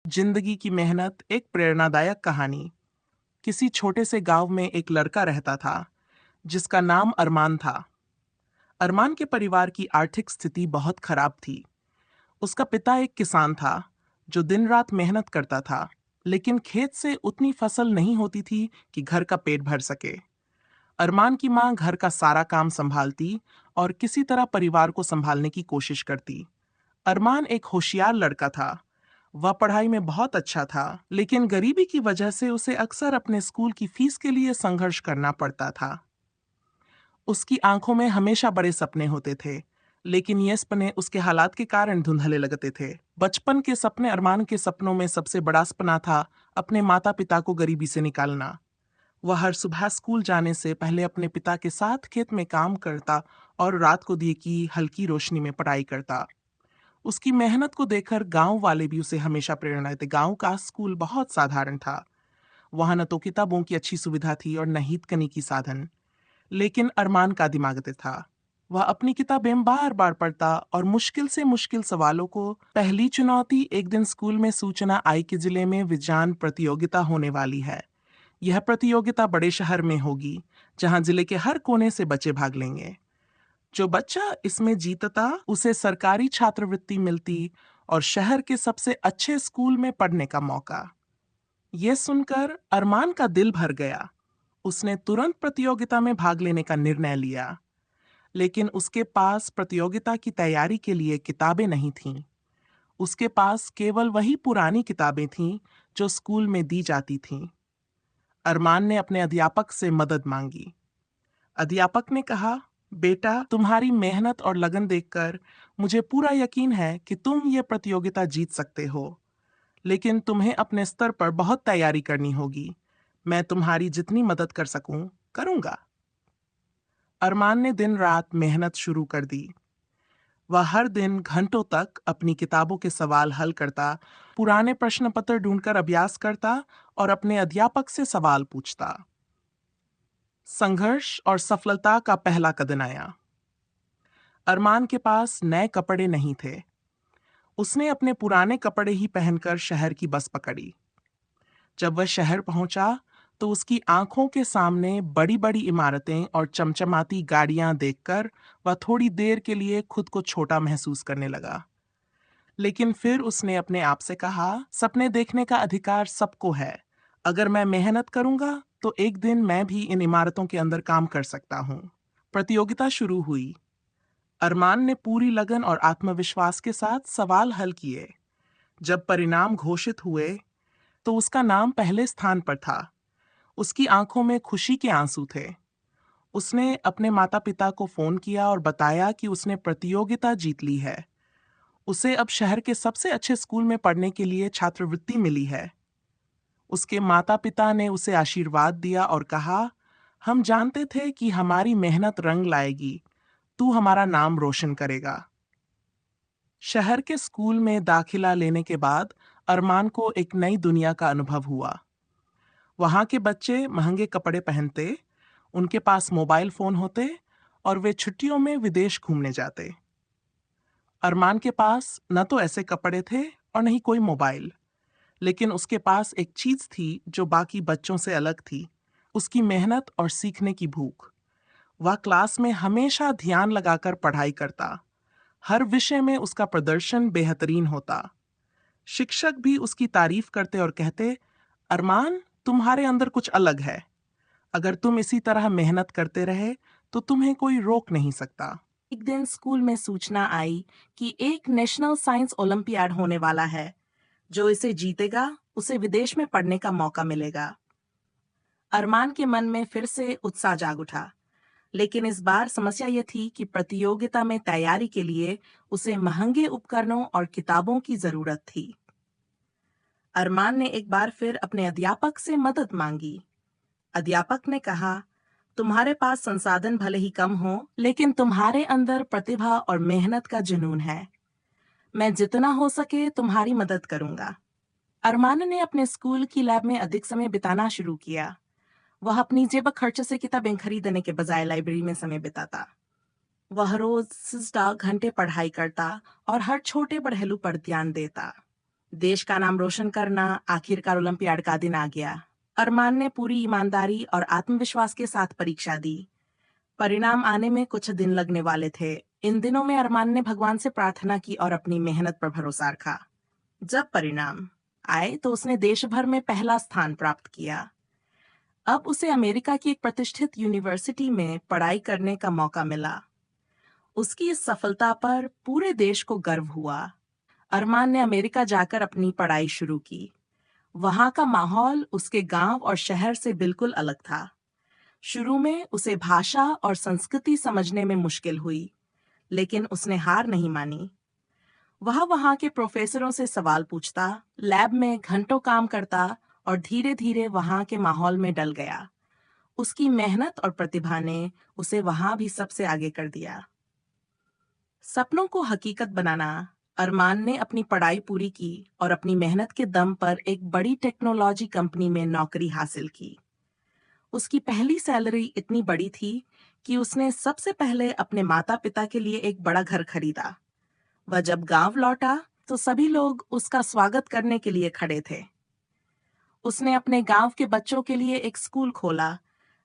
जिंदगी की मेहनत एक प्रेरणादायक कहानी। किसी छोटे से गांव में एक लड़का रहता था जिसका नाम अरमान था। अरमान के परिवार की आर्थिक स्थिति बहुत खराब थी। उसका पिता एक किसान था जो दिन रात मेहनत करता था, लेकिन खेत से उतनी फसल नहीं होती थी कि घर का पेट भर सके। अरमान की मां घर का सारा काम संभालती और किसी तरह परिवार को संभालने की कोशिश करती। अरमान एक होशियार लड़का था। वह पढ़ाई में बहुत अच्छा था, लेकिन गरीबी की वजह से उसे अक्सर अपने स्कूल की फीस के लिए संघर्ष करना पड़ता था। उसकी आंखों में हमेशा बड़े सपने होते थे, लेकिन ये सपने उसके हालात के कारण धुंधले लगते थे। बचपन के सपने अरमान के सपनों में सबसे बड़ा सपना था अपने माता पिता को गरीबी से निकालना। वह हर सुबह स्कूल जाने से पहले अपने पिता के साथ खेत में काम करता और रात को दिए की हल्की रोशनी में पढ़ाई करता। उसकी मेहनत को देखकर गांव वाले भी उसे हमेशा प्रेरणा देते। गांव का स्कूल बहुत साधारण था। वहां न तो किताबों की अच्छी सुविधा थी और न ही तकनीकी की साधन, लेकिन अरमान का दिमाग तेज था। वह अपनी किताबें बार बार पढ़ता और मुश्किल से मुश्किल सवालों को। पहली चुनौती एक दिन स्कूल में सूचना आई कि जिले में विज्ञान प्रतियोगिता होने वाली है। यह प्रतियोगिता बड़े शहर में होगी, जहां जिले के हर कोने से बच्चे भाग लेंगे। जो बच्चा इसमें जीतता उसे सरकारी छात्रवृत्ति मिलती और शहर के सबसे अच्छे स्कूल में पढ़ने का मौका। यह सुनकर अरमान का दिल भर गया। उसने तुरंत प्रतियोगिता में भाग लेने का निर्णय लिया, लेकिन उसके पास प्रतियोगिता की तैयारी के लिए किताबें नहीं थीं। उसके पास केवल वही पुरानी किताबें थीं जो स्कूल में दी जाती थीं। अरमान ने अपने अध्यापक से मदद मांगी। अध्यापक ने कहा, बेटा, तुम्हारी मेहनत और लगन देखकर मुझे पूरा यकीन है कि तुम ये प्रतियोगिता जीत सकते हो, लेकिन तुम्हें अपने स्तर पर बहुत तैयारी करनी होगी। मैं तुम्हारी जितनी मदद कर सकूं, करूंगा। अरमान ने दिन रात मेहनत शुरू कर दी। वह हर दिन घंटों तक अपनी किताबों के सवाल हल करता, पुराने प्रश्न पत्र ढूंढकर अभ्यास करता और अपने अध्यापक से सवाल पूछता। संघर्ष और सफलता का पहला कदम आया। अरमान के पास नए कपड़े नहीं थे। उसने अपने पुराने कपड़े ही पहनकर शहर की बस पकड़ी। जब वह शहर पहुंचा तो उसकी आंखों के सामने बड़ी बड़ी इमारतें और चमचमाती गाड़ियां देखकर वह थोड़ी देर के लिए खुद को छोटा महसूस करने लगा। लेकिन फिर उसने अपने आप से कहा, सपने देखने का अधिकार सबको है। अगर मैं मेहनत करूंगा तो एक दिन मैं भी इन इमारतों के अंदर काम कर सकता हूं। प्रतियोगिता शुरू हुई। अरमान ने पूरी लगन और आत्मविश्वास के साथ सवाल हल किए। जब परिणाम घोषित हुए तो उसका नाम पहले स्थान पर था। उसकी आंखों में खुशी के आंसू थे। उसने अपने माता पिता को फोन किया और बताया कि उसने प्रतियोगिता जीत ली है। उसे अब शहर के सबसे अच्छे स्कूल में पढ़ने के लिए छात्रवृत्ति मिली है। उसके माता पिता ने उसे आशीर्वाद दिया और कहा, हम जानते थे कि हमारी मेहनत रंग लाएगी। तू हमारा नाम रोशन करेगा। शहर के स्कूल में दाखिला लेने के बाद अरमान को एक नई दुनिया का अनुभव हुआ। वहां के बच्चे महंगे कपड़े पहनते, उनके पास मोबाइल फोन होते और वे छुट्टियों में विदेश घूमने जाते। अरमान के पास न तो ऐसे कपड़े थे और न ही कोई मोबाइल, लेकिन उसके पास एक चीज थी जो बाकी बच्चों से अलग थी, उसकी मेहनत और सीखने की भूख। वह क्लास में हमेशा ध्यान लगाकर पढ़ाई करता। हर विषय में उसका प्रदर्शन बेहतरीन होता। शिक्षक भी उसकी तारीफ करते और कहते, अरमान, तुम्हारे अंदर कुछ अलग है। अगर तुम इसी तरह मेहनत करते रहे तो तुम्हें कोई रोक नहीं सकता। एक दिन स्कूल में सूचना आई कि एक नेशनल साइंस ओलंपियाड होने वाला है। जो इसे जीतेगा उसे विदेश में पढ़ने का मौका मिलेगा। अरमान के मन में फिर से उत्साह जाग उठा, लेकिन इस बार समस्या यह थी कि प्रतियोगिता में तैयारी के लिए उसे महंगे उपकरणों और किताबों की जरूरत थी। अरमान ने एक बार फिर अपने अध्यापक से मदद मांगी। अध्यापक ने कहा, तुम्हारे पास संसाधन भले ही कम हो, लेकिन तुम्हारे अंदर प्रतिभा और मेहनत का जुनून है। मैं जितना हो सके तुम्हारी मदद करूंगा। अरमान ने अपने स्कूल की लैब में अधिक समय बिताना शुरू किया। वह अपनी जेब खर्च से किताबें खरीदने के बजाय लाइब्रेरी में समय बिताता। वह रोज 10 घंटे पढ़ाई करता और हर छोटे पहलू पर ध्यान देता। देश का नाम रोशन करना, आखिरकार ओलंपियाड का दिन आ गया। अरमान ने पूरी ईमानदारी और आत्मविश्वास के साथ परीक्षा दी। परिणाम आने में कुछ दिन लगने वाले थे। इन दिनों में अरमान ने भगवान से प्रार्थना की और अपनी मेहनत पर भरोसा रखा। जब परिणाम आए तो उसने देश भर में पहला स्थान प्राप्त किया। अब उसे अमेरिका की एक प्रतिष्ठित यूनिवर्सिटी में पढ़ाई करने का मौका मिला। उसकी इस सफलता पर पूरे देश को गर्व हुआ। अरमान ने अमेरिका जाकर अपनी पढ़ाई शुरू की। वहां का माहौल उसके गांव और शहर से बिल्कुल अलग था। शुरू में उसे भाषा और संस्कृति समझने में मुश्किल हुई, लेकिन उसने हार नहीं मानी। वह वहां के प्रोफेसरों से सवाल पूछता, लैब में घंटों काम करता और धीरे धीरे वहां के माहौल में डल गया। उसकी मेहनत और प्रतिभा ने उसे वहां भी सबसे आगे कर दिया। सपनों को हकीकत बनाना। अरमान ने अपनी पढ़ाई पूरी की और अपनी मेहनत के दम पर एक बड़ी टेक्नोलॉजी कंपनी में नौकरी हासिल की। उसकी पहली सैलरी इतनी बड़ी थी कि उसने सबसे पहले अपने माता पिता के लिए एक बड़ा घर खरीदा। वह जब गांव लौटा तो सभी लोग उसका स्वागत करने के लिए खड़े थे। उसने अपने गांव के बच्चों के लिए एक स्कूल खोला,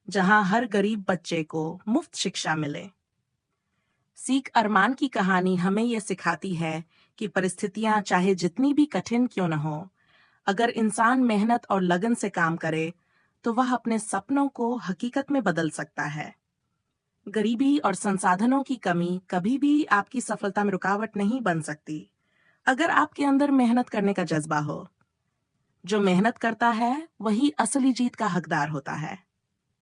जहां हर गरीब बच्चे को मुफ्त शिक्षा मिले। सीख अरमान की कहानी हमें यह सिखाती है कि परिस्थितियां चाहे जितनी भी कठिन क्यों न हो, अगर इंसान मेहनत और लगन से काम करे तो वह अपने सपनों को हकीकत में बदल सकता है। गरीबी और संसाधनों की कमी कभी भी आपकी सफलता में रुकावट नहीं बन सकती, अगर आपके अंदर मेहनत करने का जज्बा हो। जो मेहनत करता है वही असली जीत का हकदार होता है।